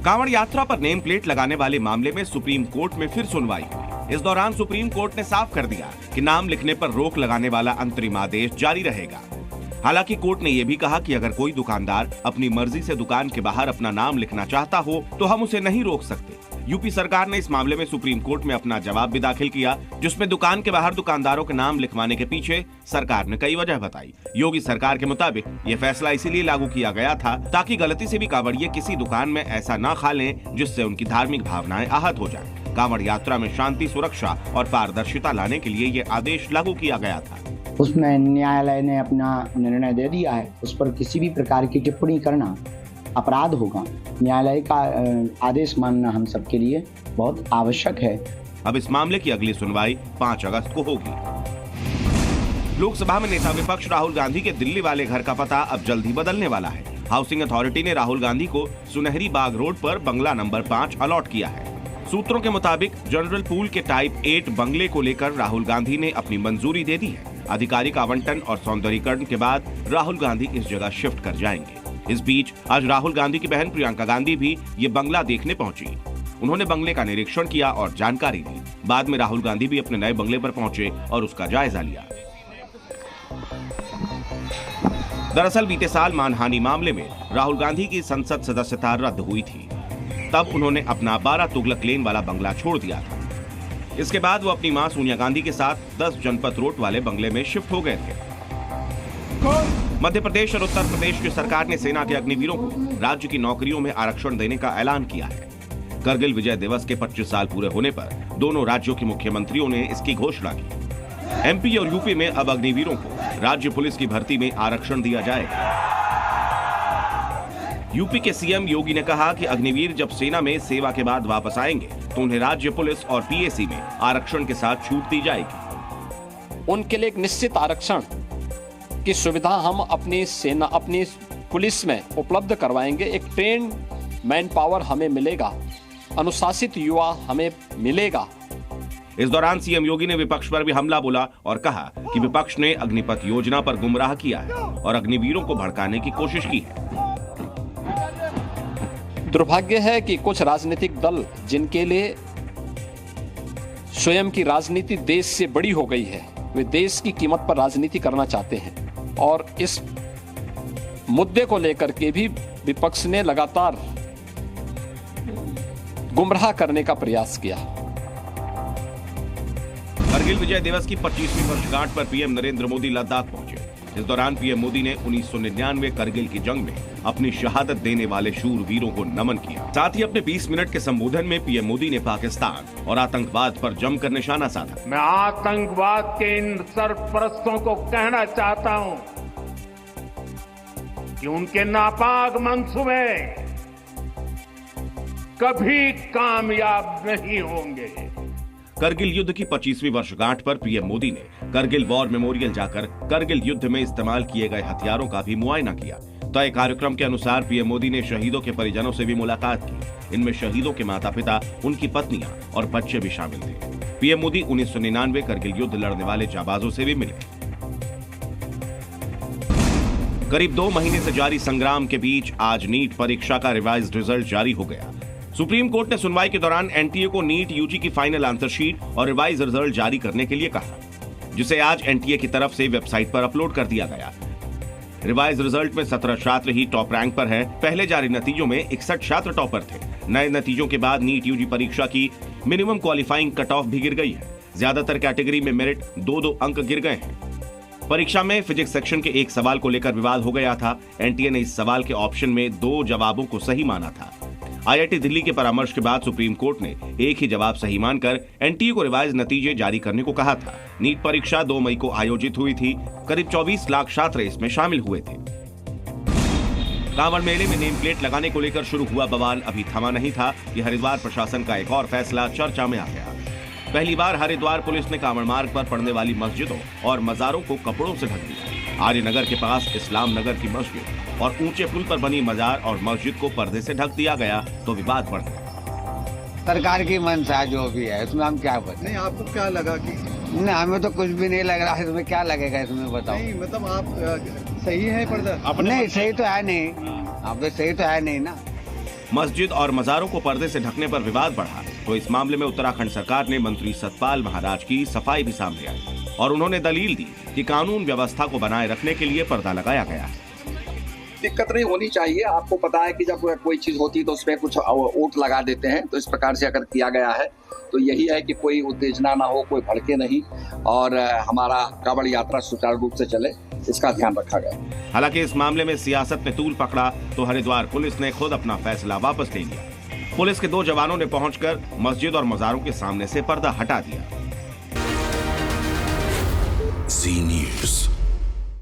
कांवड़ यात्रा पर name plate लगाने वाले मामले में सुप्रीम कोर्ट में फिर सुनवाई हुई। इस दौरान सुप्रीम कोर्ट ने साफ कर दिया कि नाम लिखने पर रोक लगाने वाला अंतरिम आदेश जारी रहेगा। हालांकि कोर्ट ने यह भी कहा कि अगर कोई दुकानदार अपनी मर्जी से दुकान के बाहर अपना नाम लिखना चाहता हो तो हम उसे नहीं रोक सकते। यूपी सरकार ने इस मामले में सुप्रीम कोर्ट में अपना जवाब भी दाखिल किया, जिसमें दुकान के बाहर दुकानदारों के नाम लिखवाने के पीछे सरकार ने कई वजह बताई। योगी सरकार के मुताबिक ये फैसला इसीलिए लागू किया गया था ताकि गलती से भी कांवड़िये किसी दुकान में ऐसा न खा लें जिससे उनकी धार्मिक भावनाएं आहत हो जाएं। कांवड़ यात्रा में शांति, सुरक्षा और पारदर्शिता लाने के लिए ये आदेश लागू किया गया था। उसमें न्यायालय ने अपना निर्णय दे दिया है, उस पर किसी भी प्रकार की टिप्पणी करना अपराध होगा। न्यायालय का आदेश मानना हम सबके लिए बहुत आवश्यक है। अब इस मामले की अगली सुनवाई 5 अगस्त को होगी। लोकसभा में नेता विपक्ष राहुल गांधी के दिल्ली वाले घर का पता अब जल्द ही बदलने वाला है। हाउसिंग अथॉरिटी ने राहुल गांधी को सुनहरी बाग रोड पर बंगला नंबर 5 अलॉट किया है। सूत्रों के मुताबिक जनरल पूल के टाइप 8 बंगले को लेकर राहुल गांधी ने अपनी मंजूरी दे दी है। आधिकारिक आवंटन और सौंदर्यीकरण के बाद राहुल गांधी इस जगह शिफ्ट कर जाएंगे। इस बीच आज राहुल गांधी की बहन प्रियंका गांधी भी ये बंगला देखने पहुंची। उन्होंने बंगले का निरीक्षण किया और जानकारी दी। बाद में राहुल गांधी भी अपने नए बंगले पर पहुंचे और उसका जायजा लिया। दरअसल बीते साल मानहानि मामले में राहुल गांधी की संसद सदस्यता रद्द हुई थी। तब उन्होंने अपना 12 तुगलक लेन वाला बंगला छोड़ दिया था। इसके बाद वो अपनी मां सोनिया गांधी के साथ 10 जनपथ रोड वाले बंगले में शिफ्ट हो गए थे। मध्य प्रदेश और उत्तर प्रदेश की सरकार ने सेना के अग्निवीरों को राज्य की नौकरियों में आरक्षण देने का ऐलान किया है। करगिल विजय दिवस के 25 साल पूरे होने पर दोनों राज्यों के मुख्यमंत्रियों ने इसकी घोषणा की। एमपी और यूपी में अब अग्निवीरों को राज्य पुलिस की भर्ती में आरक्षण दिया जाएगा। यूपी के सीएम योगी ने कहा कि अग्निवीर जब सेना में सेवा के बाद वापस आएंगे तो उन्हें राज्य पुलिस और पीएसी में आरक्षण के साथ छूट दी जाएगी। उनके लिए एक निश्चित आरक्षण की सुविधा हम अपनी सेना, अपनी पुलिस में उपलब्ध करवाएंगे। एक ट्रेन मैन पावर हमें मिलेगा, अनुशासित युवा हमें मिलेगा। इस दौरान सीएम योगी ने विपक्ष पर भी हमला बोला और कहा कि विपक्ष ने अग्निपथ योजना पर गुमराह किया है और अग्निवीरों को भड़काने की कोशिश की है। दुर्भाग्य है कि कुछ राजनीतिक दल, जिनके लिए स्वयं की राजनीति देश से बड़ी हो गई है, वे देश की कीमत पर राजनीति करना चाहते हैं और इस मुद्दे को लेकर के भी विपक्ष ने लगातार गुमराह करने का प्रयास किया। करगिल विजय दिवस की 25वीं वर्षगांठ पर पीएम नरेंद्र मोदी लद्दाख पहुंचे। इस दौरान पीएम मोदी ने 1999 करगिल की जंग में अपनी शहादत देने वाले शूरवीरों को नमन किया। साथ ही अपने 20 मिनट के संबोधन में पीएम मोदी ने पाकिस्तान और आतंकवाद पर जमकर निशाना साधा। मैं आतंकवाद के इन सरपरस्तों को कहना चाहता हूं कि उनके नापाक मंसूबे कभी कामयाब नहीं होंगे। करगिल युद्ध की 25वीं वर्षगांठ पर पीएम मोदी ने करगिल वॉर मेमोरियल जाकर करगिल युद्ध में इस्तेमाल किए गए हथियारों का भी मुआयना किया। तय कार्यक्रम के अनुसार पीएम मोदी ने शहीदों के परिजनों से भी मुलाकात की। इनमें शहीदों के माता पिता, उनकी पत्नियां और बच्चे भी शामिल थे। पीएम मोदी 1999 करगिल युद्ध लड़ने वाले जाबाजों से भी मिले। करीब 2 महीने से जारी संग्राम के बीच आज नीट परीक्षा का रिवाइज्ड रिजल्ट जारी हो गया। सुप्रीम कोर्ट ने सुनवाई के दौरान एनटीए को नीट यूजी की फाइनल आंसर शीट और रिवाइज रिजल्ट जारी करने के लिए कहा, जिसे आज एनटीए की तरफ से वेबसाइट पर अपलोड कर दिया गया। रिवाइज रिजल्ट में 17 छात्र ही टॉप रैंक पर है। पहले जारी नतीजों में 61 छात्र टॉपर थे। नए नतीजों के बाद नीट यूजी परीक्षा की मिनिमम क्वालिफाइंग कट ऑफ भी गिर गई है। ज्यादातर कैटेगरी में मेरिट 2-2 अंक गिर गए हैं। परीक्षा में फिजिक्स सेक्शन के एक सवाल को लेकर विवाद हो गया था। एनटीए ने इस सवाल के ऑप्शन में 2 जवाबों को सही माना था। आईआईटी दिल्ली के परामर्श के बाद सुप्रीम कोर्ट ने एक ही जवाब सही मानकर एनटीए को रिवाइज नतीजे जारी करने को कहा था। नीट परीक्षा 2 मई को आयोजित हुई थी। करीब 24 लाख छात्र इसमें शामिल हुए थे। कांवड़ मेले में नेम प्लेट लगाने को लेकर शुरू हुआ बवाल अभी थमा नहीं था। यह हरिद्वार प्रशासन का एक और फैसला चर्चा में आ गया। पहली बार हरिद्वार पुलिस ने कांवड़ मार्ग पर पड़ने वाली मस्जिदों और मजारों को कपड़ों से ढक दिया। आर्यनगर के पास इस्लाम नगर की मस्जिद और ऊंचे पुल पर बनी मजार और मस्जिद को पर्दे से ढक दिया गया तो विवाद बढ़ गया। सरकार की मंशा जो भी है उसमें हम क्या बताएं? नहीं, आपको क्या लगा कि नहीं, हमें तो कुछ भी नहीं लग रहा है। तुम्हें क्या लगेगा इसमें बताओ? नहीं, मतलब आप सही है पर्दा? नहीं, सही तो है नहीं। अब तो सही तो है नहीं ना। मस्जिद और मजारों को पर्दे से ढकने पर विवाद बढ़ा तो इस मामले में उत्तराखंड सरकार ने मंत्री सतपाल महाराज की सफाई भी सामने आई और उन्होंने दलील दी कि कानून व्यवस्था को बनाए रखने के लिए पर्दा लगाया गया है। दिक्कत नहीं होनी चाहिए। आपको पता है कि जब कोई चीज होती है तो उसमें कुछ ओट लगा देते हैं, तो इस प्रकार से अगर किया गया है तो यही है कि कोई उत्तेजना ना हो, कोई भड़के नहीं और हमारा कांवड़ यात्रा सुचारू रूप से चले, इसका ध्यान रखा गया। हालांकि इस मामले में सियासत ने तूल पकड़ा तो हरिद्वार पुलिस ने खुद अपना फैसला वापस ले लिया। पुलिस के 2 जवानों ने पहुंचकर मस्जिद और मजारों के सामने से पर्दा हटा दिया। जी न्यूज़।